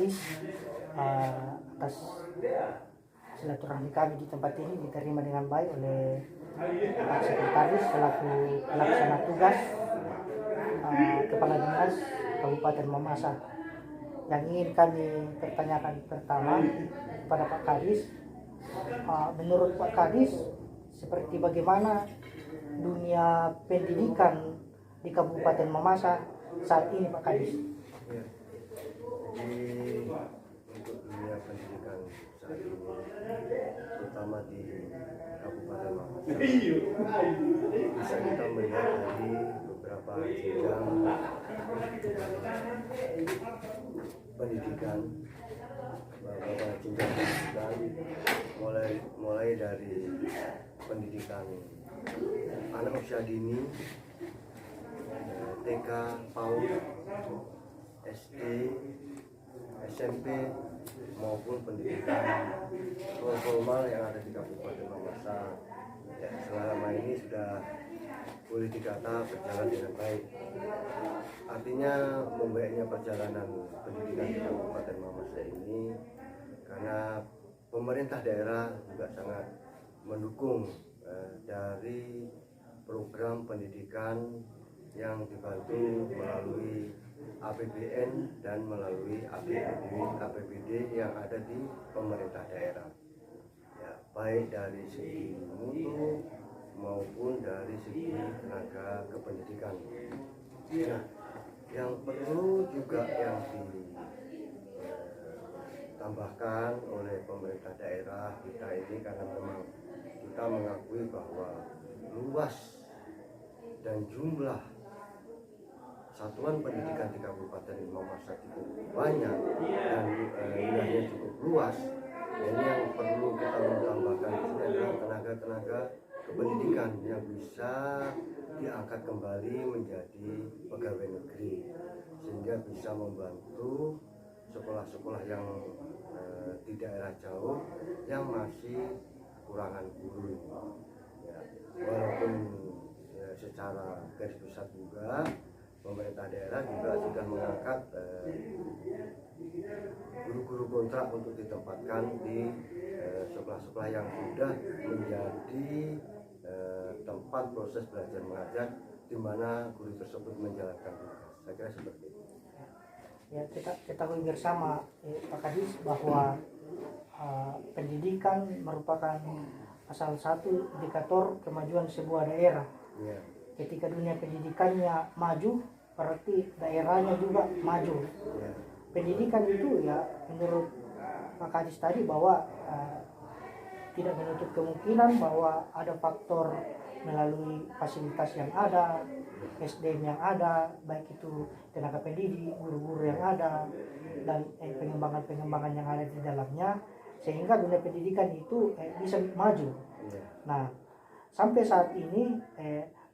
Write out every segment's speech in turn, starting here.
Kadis atas silaturahmi kami di tempat ini diterima dengan baik oleh Pak Sekretaris selaku pelaksana tugas Kepala Dinas Kabupaten Mamasa. Yang ingin kami pertanyakan pertama kepada Pak Kadis, menurut Pak Kadis seperti bagaimana dunia pendidikan di Kabupaten Mamasa saat ini, Pak Kadis? Ya, jadi untuk dunia pendidikan saat ini, terutama di Kabupaten Mamasa, bisa kita melihat dari beberapa jenjang pendidikan, mulai dari pendidikan anak usia dini, TK, PAUD, SD, SMP maupun pendidikan formal yang ada di Kabupaten Mamasa. Ya, selama ini sudah boleh dikata berjalan dengan baik. Artinya membaiknya perjalanan pendidikan di Kabupaten Mamasa ini karena pemerintah daerah juga sangat mendukung dari program pendidikan yang dibantu melalui APBN dan melalui APBD yang ada di pemerintah daerah. Ya, baik dari segi mutu maupun dari segi tenaga kependidikan. Nah, yang perlu juga yang ditambahkan oleh pemerintah daerah kita ini, karena memang kita mengakui bahwa luas dan jumlah satuan pendidikan di Kabupaten Mamasa cukup banyak dan wilayahnya cukup luas. Ini yang perlu kita tambahkan di sini adalah tenaga-tenaga kependidikan yang bisa diangkat kembali menjadi pegawai negeri, sehingga bisa membantu sekolah-sekolah yang di daerah jauh yang masih kekurangan guru. Ya, walaupun secara garis besar juga pemerintah daerah juga sudah mengangkat guru-guru kontrak untuk ditempatkan di sekolah-sekolah yang sudah menjadi tempat proses belajar mengajar di mana guru tersebut menjalankan tugas. Saya kira seperti itu. Ya, kita ketahui bersama Pak Kadis bahwa pendidikan merupakan salah satu indikator kemajuan sebuah daerah. Ya. Ketika dunia pendidikannya maju, berarti daerahnya juga maju. Ya. Pendidikan itu ya menurut Pak Kadis tadi bahwa tidak menutup kemungkinan bahwa ada faktor melalui fasilitas yang ada, SDM yang ada, baik itu tenaga pendidik, guru-guru yang ada, dan pengembangan-pengembangan yang ada di dalamnya, sehingga dunia pendidikan itu bisa maju. Nah, sampai saat ini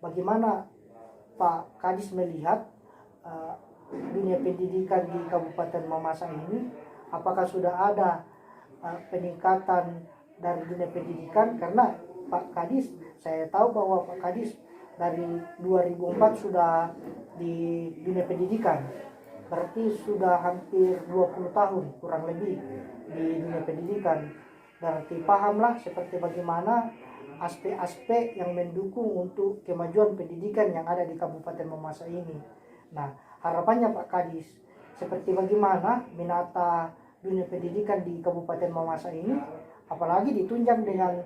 bagaimana Pak Kadis melihat dunia pendidikan di Kabupaten Mamasa ini? Apakah sudah ada peningkatan dari dunia pendidikan? Karena Pak Kadis, saya tahu bahwa Pak Kadis dari 2004 sudah di dunia pendidikan, berarti sudah hampir 20 tahun kurang lebih di dunia pendidikan. Berarti pahamlah seperti bagaimana aspek-aspek yang mendukung untuk kemajuan pendidikan yang ada di Kabupaten Mamasa ini. Nah, harapannya Pak Kadis seperti bagaimana menata dunia pendidikan di Kabupaten Mamasa ini, apalagi ditunjang dengan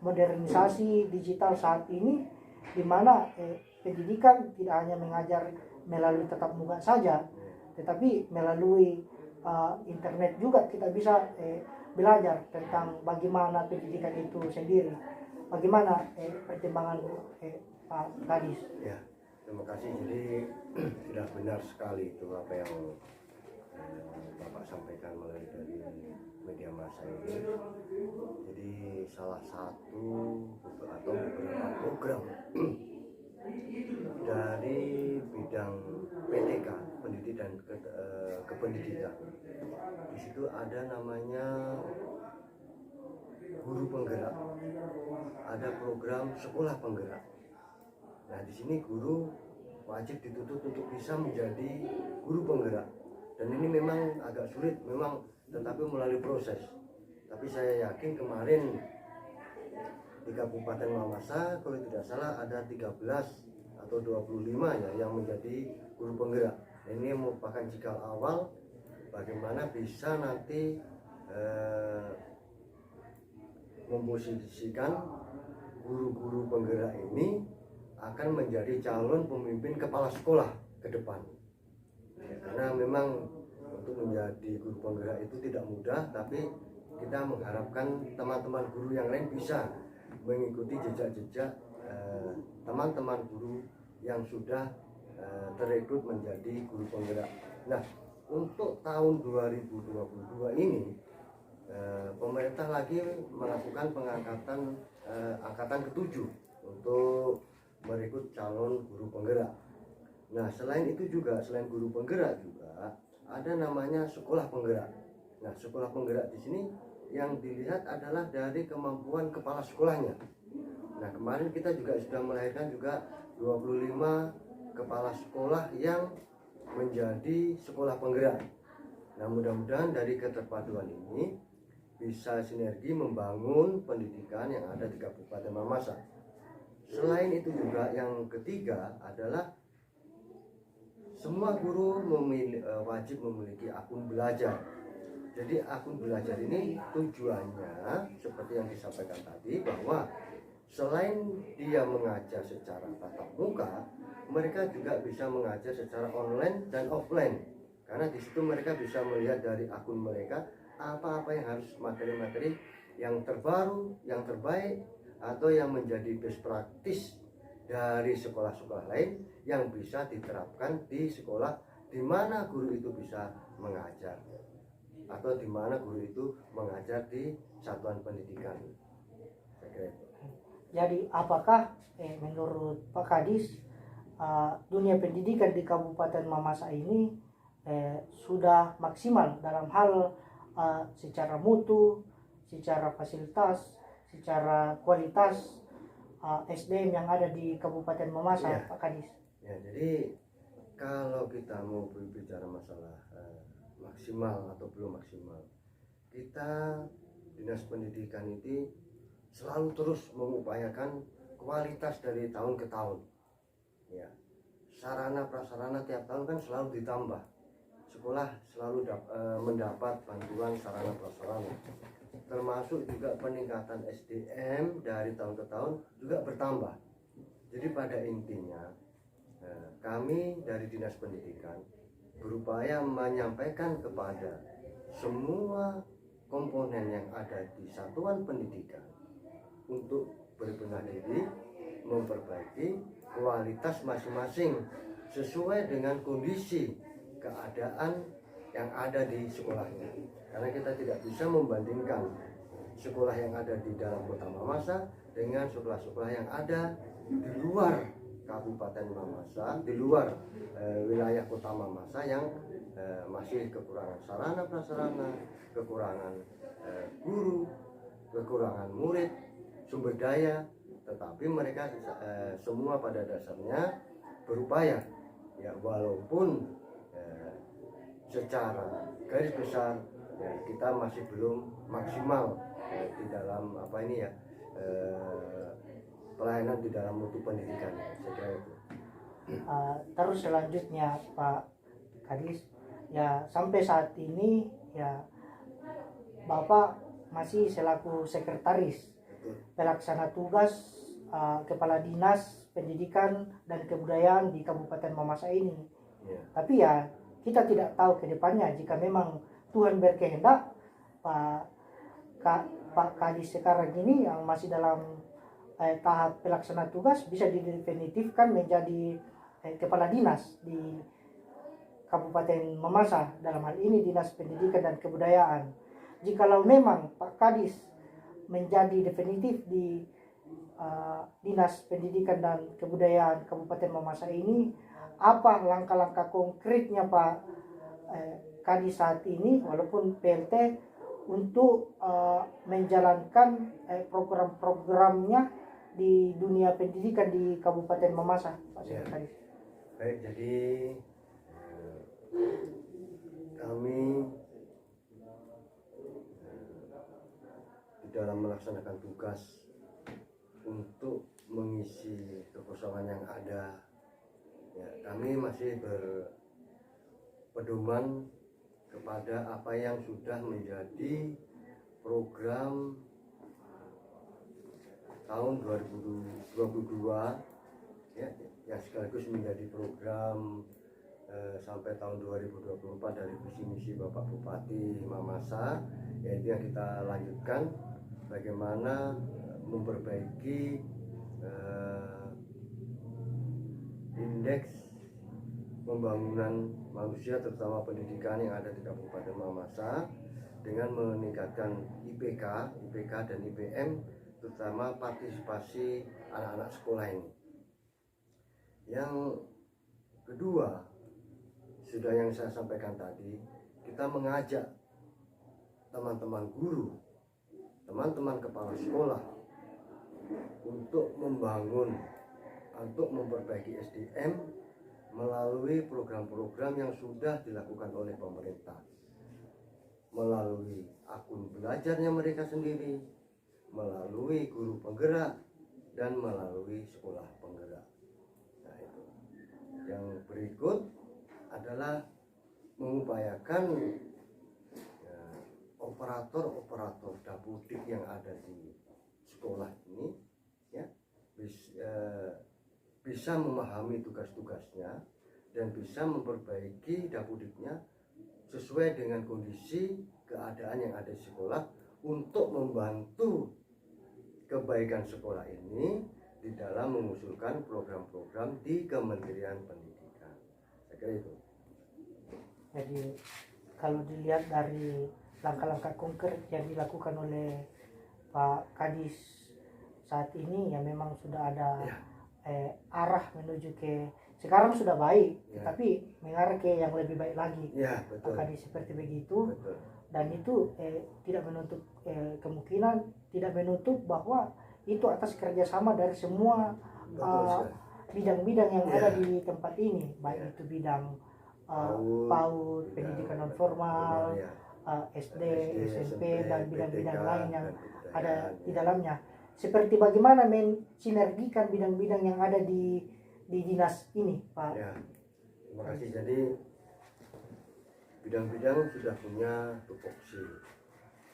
modernisasi digital saat ini, di mana pendidikan tidak hanya mengajar melalui tatap muka saja, tetapi melalui internet juga kita bisa belajar tentang bagaimana pendidikan itu sendiri. Bagaimana pertimbangan Pak Kadis? Ya, terima kasih. Jadi sudah benar sekali itu apa yang Bapak sampaikan melalui dari media massa ini. Jadi salah satu atau beberapa program dari bidang PTK, pendidikan kependidikan. Di situ ada namanya guru penggerak, ada program sekolah penggerak. Nah, di sini guru wajib dituntut untuk bisa menjadi guru penggerak. Dan ini memang agak sulit memang, tetapi melalui proses. Tapi saya yakin kemarin di Kabupaten Mamasa kalau tidak salah ada 13 atau 25 ya yang menjadi guru penggerak. Ini merupakan cikal awal bagaimana bisa nanti memposisikan guru-guru penggerak ini akan menjadi calon pemimpin kepala sekolah ke depan. Ya, karena memang untuk menjadi guru penggerak itu tidak mudah, tapi kita mengharapkan teman-teman guru yang lain bisa mengikuti jejak-jejak teman-teman guru yang sudah terekrut menjadi guru penggerak. Nah, untuk tahun 2022 ini pemerintah lagi melakukan pengangkatan angkatan ke-7 untuk merekrut calon guru penggerak. Nah, selain itu juga, selain guru penggerak juga ada namanya sekolah penggerak. Nah, sekolah penggerak di sini yang dilihat adalah dari kemampuan kepala sekolahnya. Nah, kemarin kita juga sudah melahirkan juga 25 kepala sekolah yang menjadi sekolah penggerak. Nah, mudah-mudahan dari keterpaduan ini bisa sinergi membangun pendidikan yang ada di Kabupaten Mamasa. Selain itu juga yang ketiga adalah semua guru wajib memiliki akun belajar. Jadi akun belajar ini tujuannya seperti yang disampaikan tadi, bahwa selain dia mengajar secara tatap muka, mereka juga bisa mengajar secara online dan offline. Karena di situ mereka bisa melihat dari akun mereka apa-apa yang harus materi-materi yang terbaru, yang terbaik, atau yang menjadi best practice dari sekolah-sekolah lain yang bisa diterapkan di sekolah di mana guru itu bisa mengajar, atau di mana guru itu mengajar di satuan pendidikan. Jadi apakah menurut Pak Kadis dunia pendidikan di Kabupaten Mamasa ini sudah maksimal dalam hal secara mutu, secara fasilitas, secara kualitas SDM yang ada di Kabupaten Mamasa, ya, Pak Kadis? Ya, jadi kalau kita mau berbicara masalah maksimal atau belum maksimal, kita Dinas Pendidikan ini selalu terus mengupayakan kualitas dari tahun ke tahun. Ya, sarana prasarana tiap tahun kan selalu ditambah. Sekolah selalu mendapat bantuan sarana prasarana. Termasuk juga peningkatan SDM dari tahun ke tahun juga bertambah. Jadi pada intinya kami dari Dinas Pendidikan berupaya menyampaikan kepada semua komponen yang ada di satuan pendidikan untuk berbenah diri, memperbaiki kualitas masing-masing sesuai dengan kondisi keadaan yang ada di sekolahnya. Karena kita tidak bisa membandingkan sekolah yang ada di dalam kota Mamasa dengan sekolah-sekolah yang ada di luar Kabupaten Mamasa, di luar wilayah kota Mamasa yang masih kekurangan sarana prasarana, kekurangan guru, kekurangan murid, sumber daya. Tetapi mereka semua pada dasarnya berupaya, ya, walaupun secara garis besar kita masih belum maksimal di dalam pelayanan di dalam mutu pendidikan. Saya kira itu. Terus selanjutnya Pak Kadis, ya sampai saat ini ya Bapak masih selaku sekretaris pelaksana tugas Kepala Dinas Pendidikan dan Kebudayaan di Kabupaten Mamasa ini. Ya. Tapi ya kita tidak tahu ke depannya, jika memang Tuhan berkehendak Pak Kadis sekarang ini yang masih dalam tahap pelaksana tugas bisa didefinitifkan menjadi kepala dinas di Kabupaten Mamasa, dalam hal ini Dinas Pendidikan dan Kebudayaan. Jikalau memang Pak Kadis menjadi definitif di Dinas Pendidikan dan Kebudayaan Kabupaten Mamasa ini, apa langkah-langkah konkretnya Pak Kadis saat ini walaupun PLT untuk menjalankan program-programnya di dunia pendidikan di Kabupaten Mamasa, Pak Kadis? Baik, jadi kami di dalam melaksanakan tugas untuk mengisi kekosongan yang ada, ya, kami masih berpedoman kepada apa yang sudah menjadi program tahun 2022, ya, yang sekaligus menjadi program sampai tahun 2024 dari visi misi Bapak Bupati Mamasa, yaitu yang kita lanjutkan bagaimana memperbaiki indeks pembangunan manusia terutama pendidikan yang ada di Kabupaten Mamasa dengan meningkatkan IPK dan IPM, terutama partisipasi anak-anak sekolah ini. Yang kedua, sudah yang saya sampaikan tadi, kita mengajak teman-teman guru, teman-teman kepala sekolah untuk memperbaiki SDM melalui program-program yang sudah dilakukan oleh pemerintah, melalui akun belajarnya mereka sendiri, melalui guru penggerak, dan melalui sekolah penggerak. Nah, itu. Yang berikut adalah mengupayakan operator-operator dapudik yang ada di sekolah ini, ya, bisa memahami tugas-tugasnya dan bisa memperbaiki dapudiknya sesuai dengan kondisi keadaan yang ada di sekolah untuk membantu kebaikan sekolah ini di dalam mengusulkan program-program di Kementerian Pendidikan. Saya kira itu. Jadi kalau dilihat dari langkah-langkah konkret yang dilakukan oleh Pak Kadis saat ini, ya memang sudah ada arah menuju ke sekarang sudah baik, tapi mengarah ke yang lebih baik lagi. Betul. Pak Kadis seperti begitu. Betul. Dan itu tidak menutup kemungkinan, tidak menutup bahwa itu atas kerjasama dari semua bidang-bidang yang ada di tempat ini, baik itu bidang PAUD, pendidikan non formal, SD, SMP, dan bidang-bidang lain yang ada di dalamnya. Seperti bagaimana mensinergikan bidang-bidang yang ada di dinas ini, Pak. Ya, terima kasih. Jadi bidang-bidang sudah punya tupoksi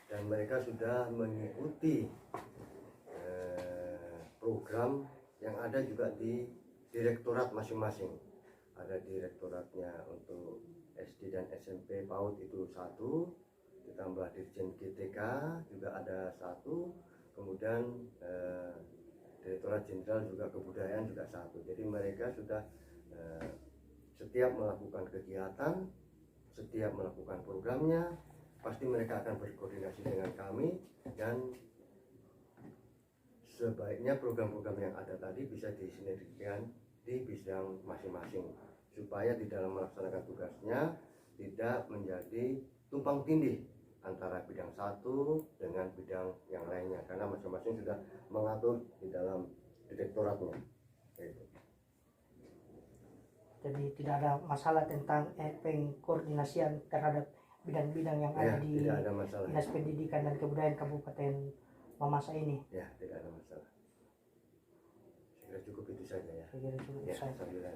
dan mereka sudah mengikuti program yang ada juga di direktorat masing-masing. Ada direktoratnya untuk SD dan SMP PAUD itu 1, ditambah Dirjen GTK juga ada 1, kemudian Direktorat Jenderal juga Kebudayaan juga 1. Jadi mereka sudah setiap melakukan kegiatan, setiap melakukan programnya, pasti mereka akan berkoordinasi dengan kami, dan sebaiknya program-program yang ada tadi bisa disinergikan di bidang masing-masing supaya di dalam melaksanakan tugasnya tidak menjadi tumpang tindih antara bidang satu dengan bidang yang lainnya, karena masing-masing sudah mengatur di dalam direktoratnya. Jadi tidak ada masalah tentang pengkoordinasian terhadap bidang-bidang yang ada di Dinas Pendidikan dan Kebudayaan Kabupaten Mamasa ini. Ya, tidak ada masalah. Saya kira cukup itu saja ya. Saya kira cukup itu saja. Sambil